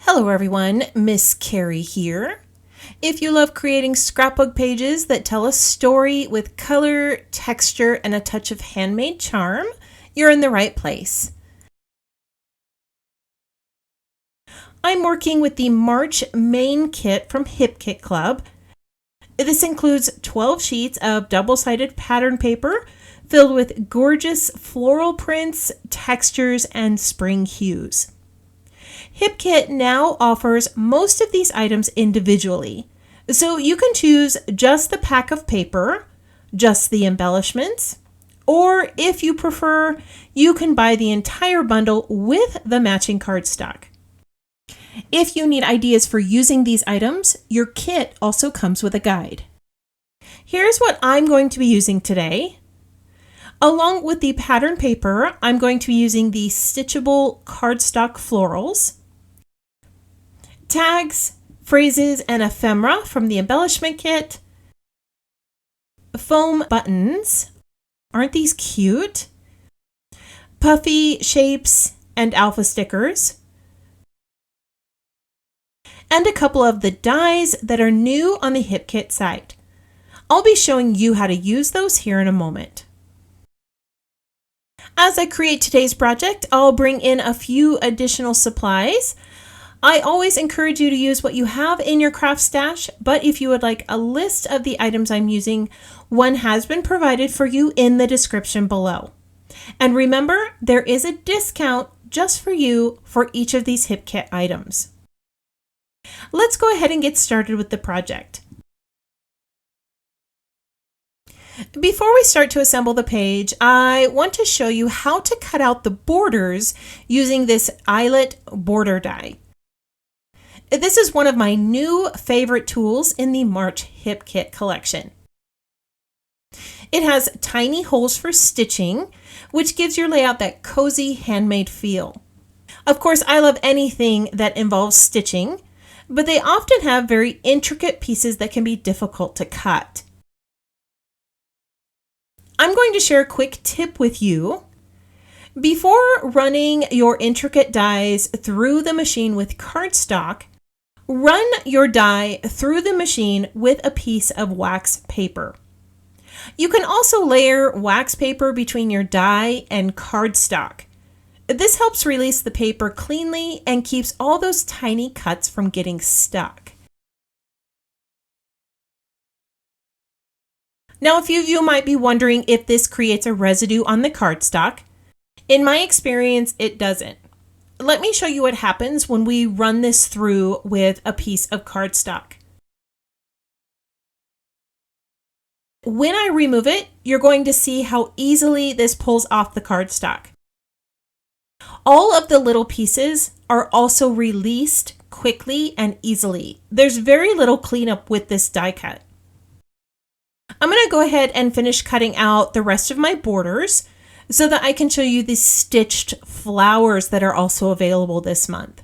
Hello everyone, Miss Carrie here. If you love creating scrapbook pages that tell a story with color, texture, and a touch of handmade charm, you're in the right place. I'm working with the March main kit from HIPKITCLUB. This includes 12 sheets of double-sided pattern paper filled with gorgeous floral prints, textures, and spring hues. HipKit now offers most of these items individually, so you can choose just the pack of paper, just the embellishments, or if you prefer, you can buy the entire bundle with the matching cardstock. If you need ideas for using these items, your kit also comes with a guide. Here's what I'm going to be using today. Along with the pattern paper, I'm going to be using the stitchable cardstock florals, tags, phrases, and ephemera from the embellishment kit, foam buttons, aren't these cute? Puffy shapes and alpha stickers, and a couple of the dies that are new on the HipKit site. I'll be showing you how to use those here in a moment. As I create today's project, I'll bring in a few additional supplies. I always encourage you to use what you have in your craft stash, but if you would like a list of the items I'm using, one has been provided for you in the description below. And remember, there is a discount just for you for each of these HipKit items. Let's go ahead and get started with the project. Before we start to assemble the page, I want to show you how to cut out the borders using this eyelet border die. This is one of my new favorite tools in the March HipKit collection. It has tiny holes for stitching, which gives your layout that cozy handmade feel. Of course, I love anything that involves stitching, but they often have very intricate pieces that can be difficult to cut. I'm going to share a quick tip with you. Before running your intricate dies through the machine with cardstock, run your die through the machine with a piece of wax paper. You can also layer wax paper between your die and cardstock. This helps release the paper cleanly and keeps all those tiny cuts from getting stuck. Now, a few of you might be wondering if this creates a residue on the cardstock. In my experience, it doesn't. Let me show you what happens when we run this through with a piece of cardstock. When I remove it, you're going to see how easily this pulls off the cardstock. All of the little pieces are also released quickly and easily. There's very little cleanup with this die cut. I'm going to go ahead and finish cutting out the rest of my borders so that I can show you the stitched flowers that are also available this month.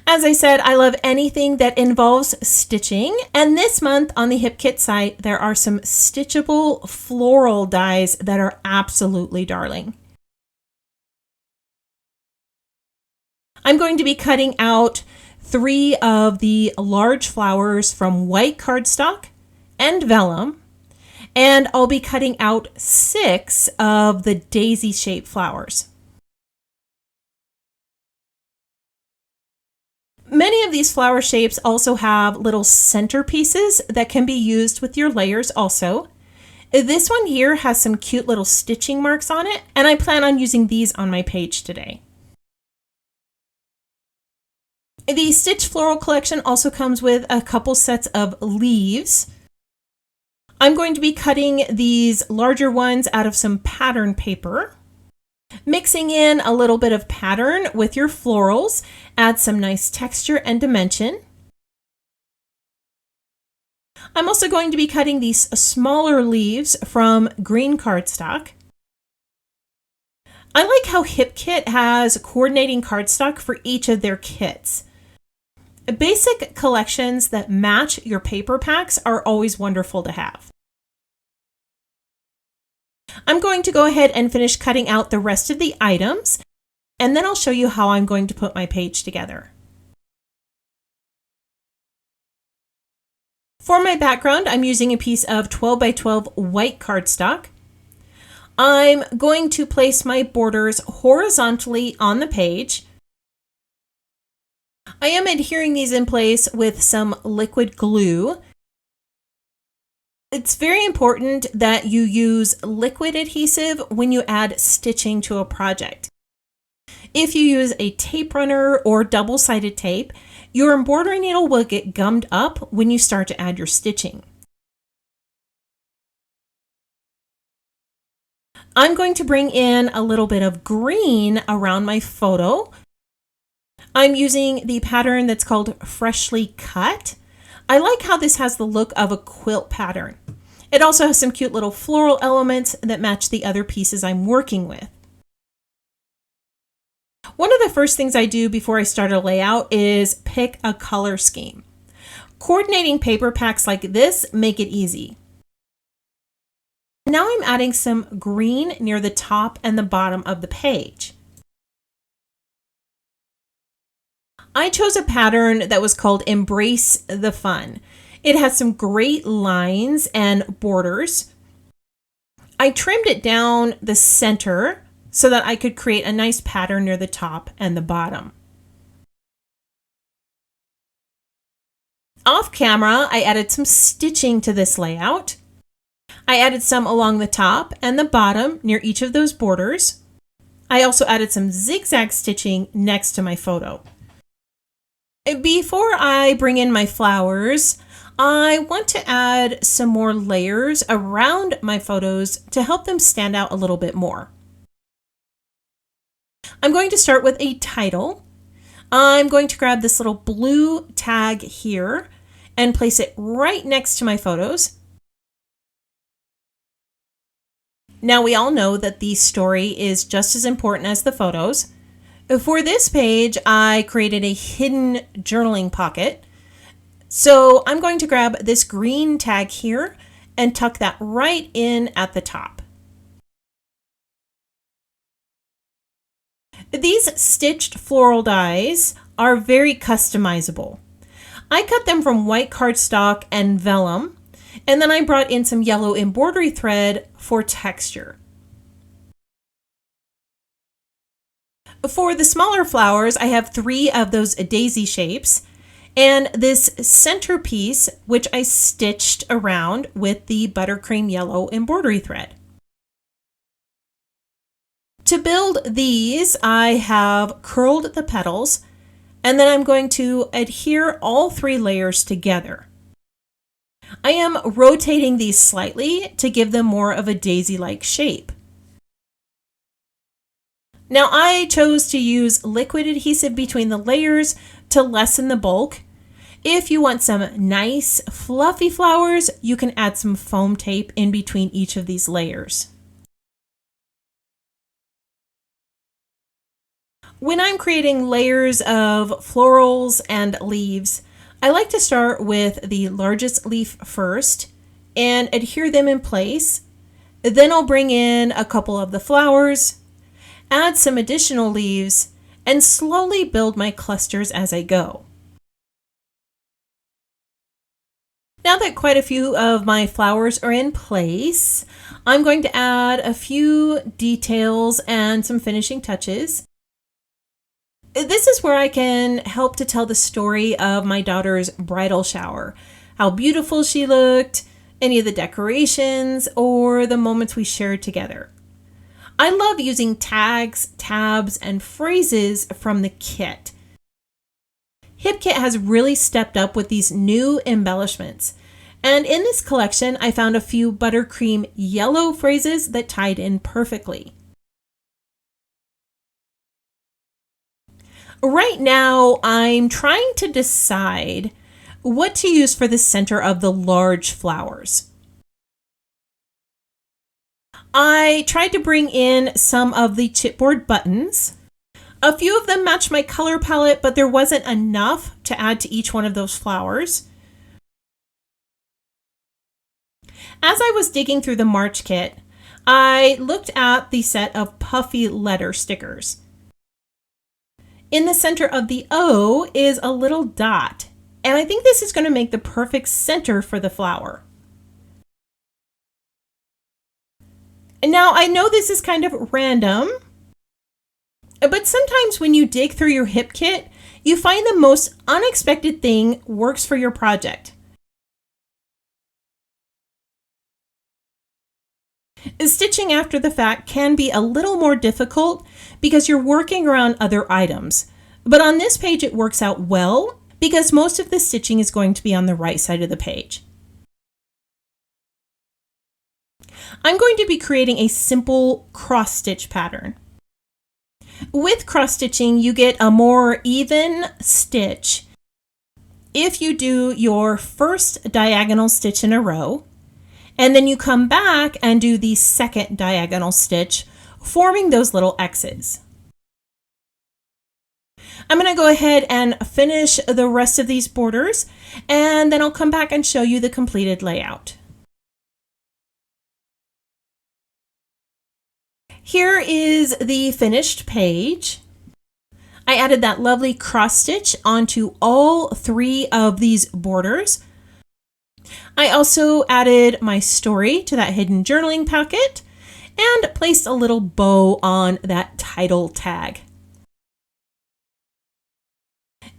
As I said, I love anything that involves stitching, and this month on the HipKit site, there are some stitchable floral dies that are absolutely darling. I'm going to be cutting out 3 of the large flowers from white cardstock and vellum, and I'll be cutting out 6 of the daisy-shaped flowers. Many of these flower shapes also have little centerpieces that can be used with your layers also. This one here has some cute little stitching marks on it, and I plan on using these on my page today. The Stitch Floral collection also comes with a couple sets of leaves. I'm going to be cutting these larger ones out of some pattern paper. Mixing in a little bit of pattern with your florals adds some nice texture and dimension. I'm also going to be cutting these smaller leaves from green cardstock. I like how HipKit has coordinating cardstock for each of their kits. Basic collections that match your paper packs are always wonderful to have. I'm going to go ahead and finish cutting out the rest of the items. and then I'll show you how I'm going to put my page together. For my background, I'm using a piece of 12 by 12 white cardstock. I'm going to place my borders horizontally on the page. I am adhering these in place with some liquid glue. It's very important that you use liquid adhesive when you add stitching to a project. If you use a tape runner or double-sided tape, your embroidery needle will get gummed up when you start to add your stitching. I'm going to bring in a little bit of green around my photo. I'm using the pattern that's called Freshly Cut. I like how this has the look of a quilt pattern. It also has some cute little floral elements that match the other pieces I'm working with. One of the first things I do before I start a layout is pick a color scheme. Coordinating paper packs like this make it easy. Now I'm adding some green near the top and the bottom of the page. I chose a pattern that was called Embrace the Fun. It has some great lines and borders. I trimmed it down the center so that I could create a nice pattern near the top and the bottom. Off camera, I added some stitching to this layout. I added some along the top and the bottom near each of those borders. I also added some zigzag stitching next to my photo. Before I bring in my flowers, I want to add some more layers around my photos to help them stand out a little bit more. I'm going to start with a title. I'm going to grab this little blue tag here and place it right next to my photos. Now we all know that the story is just as important as the photos. For this page, I created a hidden journaling pocket. So I'm going to grab this green tag here and tuck that right in at the top. These stitched floral dies are very customizable. I cut them from white cardstock and vellum, and then I brought in some yellow embroidery thread for texture. For the smaller flowers, I have 3 of those daisy shapes and this centerpiece, which I stitched around with the buttercream yellow embroidery thread. To build these, I have curled the petals, and then I'm going to adhere all 3 layers together. I am rotating these slightly to give them more of a daisy-like shape. Now I chose to use liquid adhesive between the layers to lessen the bulk. If you want some nice fluffy flowers, you can add some foam tape in between each of these layers. When I'm creating layers of florals and leaves, I like to start with the largest leaf first and adhere them in place. Then I'll bring in a couple of the flowers, add some additional leaves, and slowly build my clusters as I go. Now that quite a few of my flowers are in place, I'm going to add a few details and some finishing touches. This is where I can help to tell the story of my daughter's bridal shower, how beautiful she looked, any of the decorations, or the moments we shared together. I love using tags, tabs, and phrases from the kit. HIPKIT has really stepped up with these new embellishments. And in this collection, I found a few buttercream yellow phrases that tied in perfectly. Right now, I'm trying to decide what to use for the center of the large flowers. I tried to bring in some of the chipboard buttons. A few of them matched my color palette, but there wasn't enough to add to each one of those flowers. As I was digging through the March kit, I looked at the set of puffy letter stickers. In the center of the O is a little dot, and I think this is going to make the perfect center for the flower. And now I know this is kind of random, but sometimes when you dig through your hip kit, you find the most unexpected thing works for your project. Stitching after the fact can be a little more difficult because you're working around other items, but on this page it works out well because most of the stitching is going to be on the right side of the page. I'm going to be creating a simple cross stitch pattern. With cross stitching, you get a more even stitch if you do your first diagonal stitch in a row, and then you come back and do the second diagonal stitch, forming those little X's. I'm going to go ahead and finish the rest of these borders, and then I'll come back and show you the completed layout. Here is the finished page. I added that lovely cross stitch onto all 3 of these borders. I also added my story to that hidden journaling packet and placed a little bow on that title tag.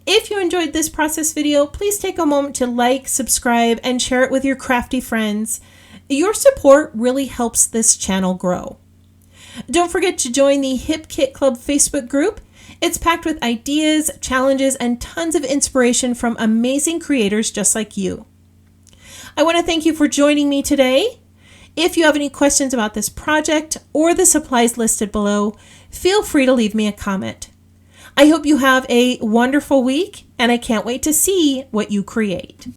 If you enjoyed this process video, please take a moment to like, subscribe, and share it with your crafty friends. Your support really helps this channel grow. Don't forget to join the Hip Kit Club Facebook group. It's packed with ideas, challenges, and tons of inspiration from amazing creators just like you. I want to thank you for joining me today. If you have any questions about this project or the supplies listed below, feel free to leave me a comment. I hope you have a wonderful week, and I can't wait to see what you create.